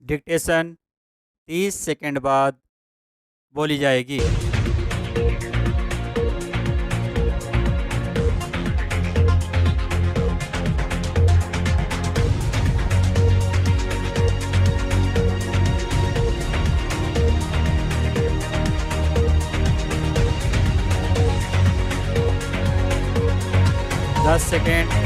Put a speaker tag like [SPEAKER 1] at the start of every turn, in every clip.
[SPEAKER 1] Dictation 30 second बाद बोली जाएगी। 10 सेकंड।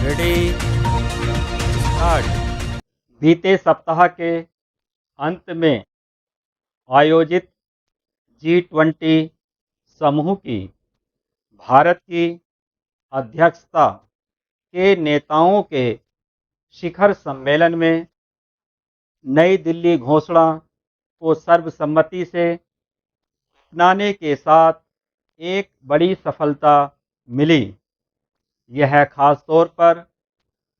[SPEAKER 1] Ready, start.
[SPEAKER 2] बीते सप्ताह के अंत में आयोजित G20 समूह की भारत की अध्यक्षता के नेताओं के शिखर सम्मेलन में नई दिल्ली घोषणा को सर्वसम्मति से अपनाने के साथ एक बड़ी सफलता मिली। यह खास तौर पर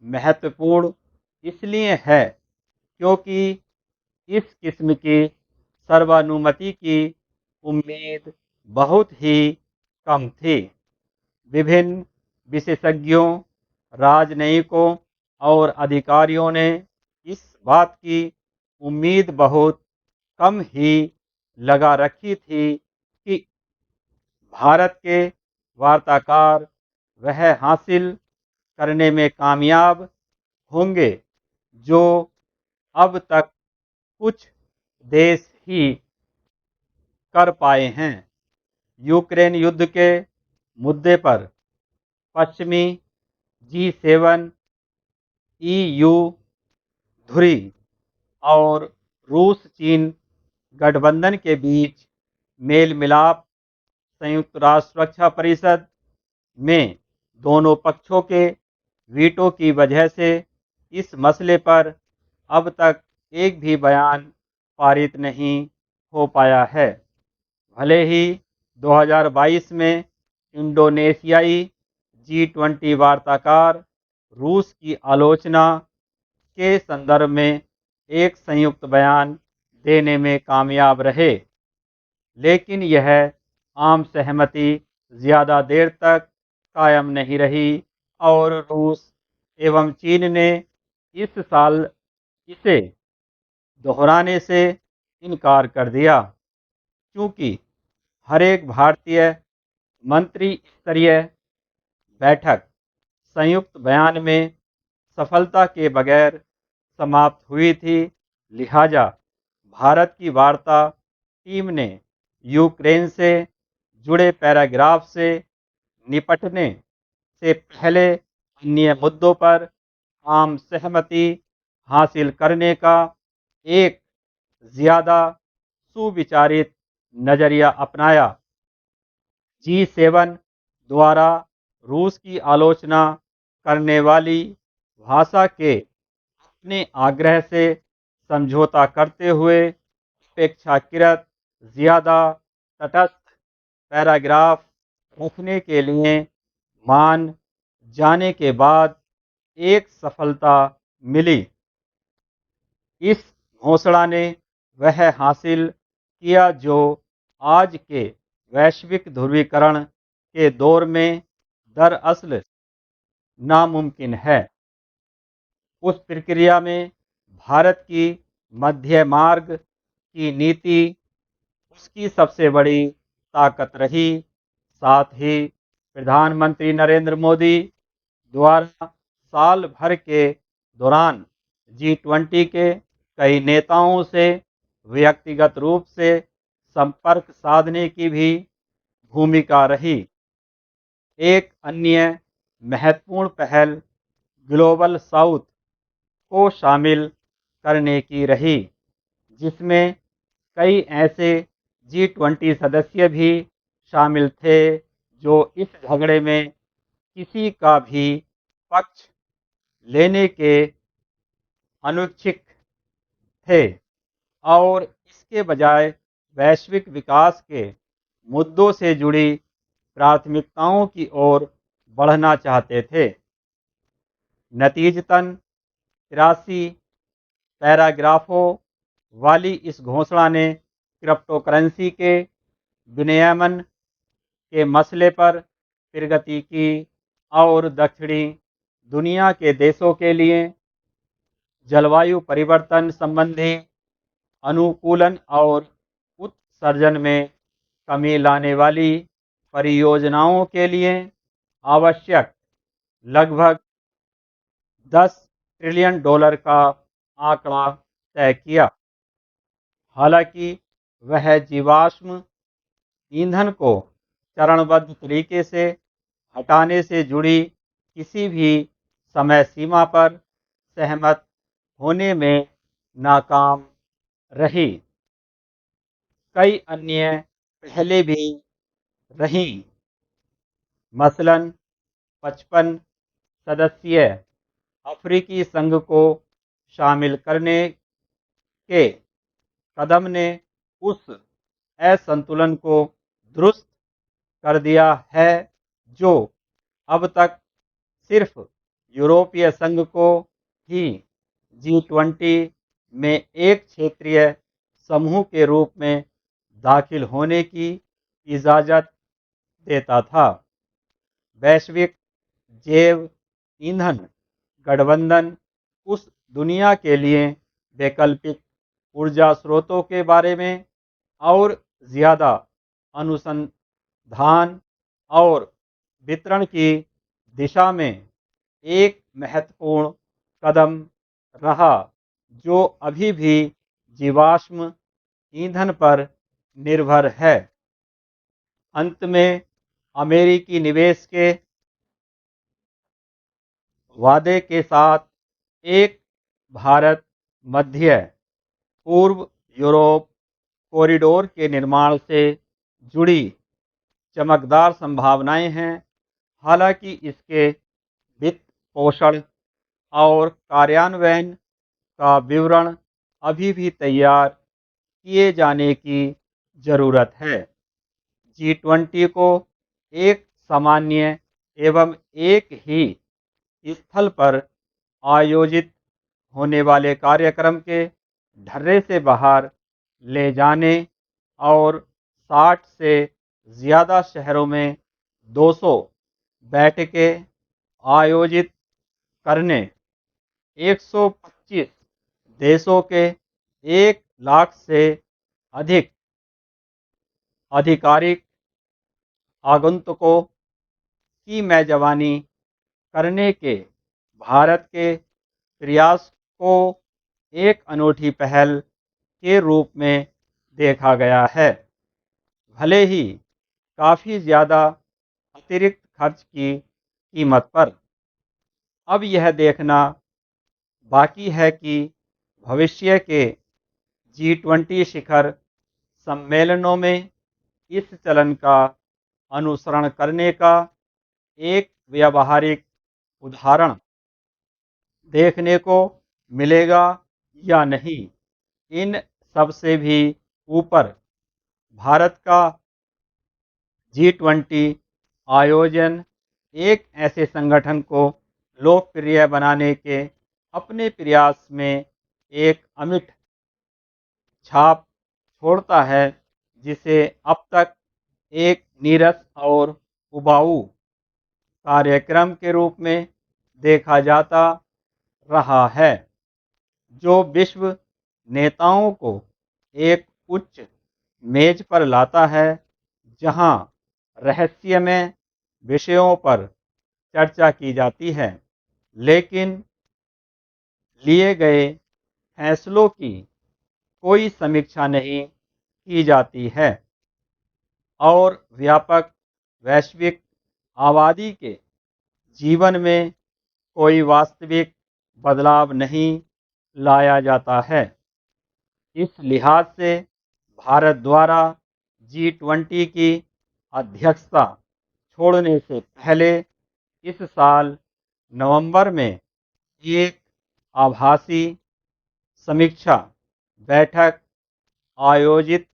[SPEAKER 2] महत्वपूर्ण इसलिए है क्योंकि इस किस्म की सर्वानुमति की उम्मीद बहुत ही कम थी। विभिन्न विशेषज्ञों, राजनयिकों और अधिकारियों ने इस बात की उम्मीद बहुत कम ही लगा रखी थी कि भारत के वार्ताकार वह हासिल करने में कामयाब होंगे जो अब तक कुछ देश ही कर पाए हैं। यूक्रेन युद्ध के मुद्दे पर पश्चिमी G7, EU धुरी और रूस चीन गठबंधन के बीच मेल मिलाप संयुक्त राष्ट्र सुरक्षा परिषद में दोनों पक्षों के वीटो की वजह से इस मसले पर अब तक एक भी बयान पारित नहीं हो पाया है। भले ही 2022 में इंडोनेशियाई G20 वार्ताकार रूस की आलोचना के संदर्भ में एक संयुक्त बयान देने में कामयाब रहे, लेकिन यह आम सहमति ज़्यादा देर तक कायम नहीं रही और रूस एवं चीन ने इस साल इसे दोहराने से इनकार कर दिया। चूँकि हर एक भारतीय मंत्री स्तरीय बैठक संयुक्त बयान में सफलता के बगैर समाप्त हुई थी, लिहाजा भारत की वार्ता टीम ने यूक्रेन से जुड़े पैराग्राफ से निपटने से पहले अन्य मुद्दों पर आम सहमति हासिल करने का एक ज़्यादा सुविचारित नज़रिया अपनाया। G7 द्वारा रूस की आलोचना करने वाली भाषा के अपने आग्रह से समझौता करते हुए अपेक्षाकृत ज़्यादा तटस्थ पैराग्राफ रखने के लिए मान जाने के बाद एक सफलता मिली। इस घोषणा ने वह हासिल किया जो आज के वैश्विक ध्रुवीकरण के दौर में दरअसल नामुमकिन है। उस प्रक्रिया में भारत की मध्य मार्ग की नीति उसकी सबसे बड़ी ताकत रही। साथ ही प्रधानमंत्री नरेंद्र मोदी द्वारा साल भर के दौरान G20 के कई नेताओं से व्यक्तिगत रूप से संपर्क साधने की भी भूमिका रही। एक अन्य महत्वपूर्ण पहल ग्लोबल साउथ को शामिल करने की रही, जिसमें कई ऐसे G20 सदस्य भी शामिल थे जो इस झगड़े में किसी का भी पक्ष लेने के अनुच्छिक थे और इसके बजाय वैश्विक विकास के मुद्दों से जुड़ी प्राथमिकताओं की ओर बढ़ना चाहते थे। नतीजतन 83 पैराग्राफों वाली इस घोषणा ने क्रिप्टोकरेंसी के विनियमन के मसले पर प्रगति की और दक्षिणी दुनिया के देशों के लिए जलवायु परिवर्तन संबंधी अनुकूलन और उत्सर्जन में कमी लाने वाली परियोजनाओं के लिए आवश्यक लगभग 10 ट्रिलियन डॉलर का आंकड़ा तय किया। हालांकि वह जीवाश्म ईंधन को चरणबद्ध तरीके से हटाने से जुड़ी किसी भी समय सीमा पर सहमत होने में नाकाम रही। कई अन्य पहले भी रहीं, मसलन 55 सदस्यीय अफ्रीकी संघ को शामिल करने के कदम ने उस असंतुलन को दुरुस्त कर दिया है जो अब तक सिर्फ यूरोपीय संघ को ही G20 में एक क्षेत्रीय समूह के रूप में दाखिल होने की इजाज़त देता था। वैश्विक जैव ईंधन गठबंधन उस दुनिया के लिए वैकल्पिक ऊर्जा स्रोतों के बारे में और ज़्यादा अनुसंधान और वितरण की दिशा में एक महत्वपूर्ण कदम रहा जो अभी भी जीवाश्म ईंधन पर निर्भर है। अंत में अमेरिकी निवेश के वादे के साथ एक भारत मध्य पूर्व यूरोप कॉरिडोर के निर्माण से जुड़ी चमकदार संभावनाएं हैं। हालांकि इसके वित्त पोषण और कार्यान्वयन का विवरण अभी भी तैयार किए जाने की ज़रूरत है। G20 को एक सामान्य एवं एक ही स्थल पर आयोजित होने वाले कार्यक्रम के ढर्रे से बाहर ले जाने और 60 से ज़्यादा शहरों में 200 बैठकें आयोजित करने, 125 देशों के 1 लाख से अधिक आधिकारिक आगंतुकों की मेजबानी करने के भारत के प्रयास को एक अनूठी पहल के रूप में देखा गया है। भले ही काफ़ी ज़्यादा अतिरिक्त खर्च की कीमत पर। अब यह देखना बाकी है कि भविष्य के G20 शिखर सम्मेलनों में इस चलन का अनुसरण करने का एक व्यावहारिक उदाहरण देखने को मिलेगा या नहीं। इन सब से भी ऊपर भारत का G20 आयोजन एक ऐसे संगठन को लोकप्रिय बनाने के अपने प्रयास में एक अमिट छाप छोड़ता है जिसे अब तक एक नीरस और उबाऊ कार्यक्रम के रूप में देखा जाता रहा है, जो विश्व नेताओं को एक उच्च मेज पर लाता है जहां रहस्यमय विषयों पर चर्चा की जाती है, लेकिन लिए गए फैसलों की कोई समीक्षा नहीं की जाती है और व्यापक वैश्विक आबादी के जीवन में कोई वास्तविक बदलाव नहीं लाया जाता है। इस लिहाज से भारत द्वारा G20 की अध्यक्षता छोड़ने से पहले इस साल नवंबर में एक आभासी समीक्षा बैठक आयोजित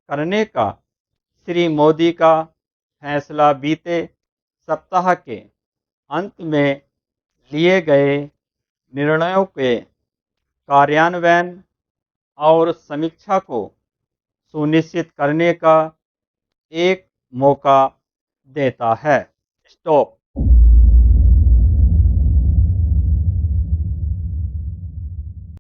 [SPEAKER 2] करने का श्री मोदी का फैसला बीते सप्ताह के अंत में लिए गए निर्णयों के कार्यान्वयन और समीक्षा को सुनिश्चित करने का एक मौका देता है। स्टॉप।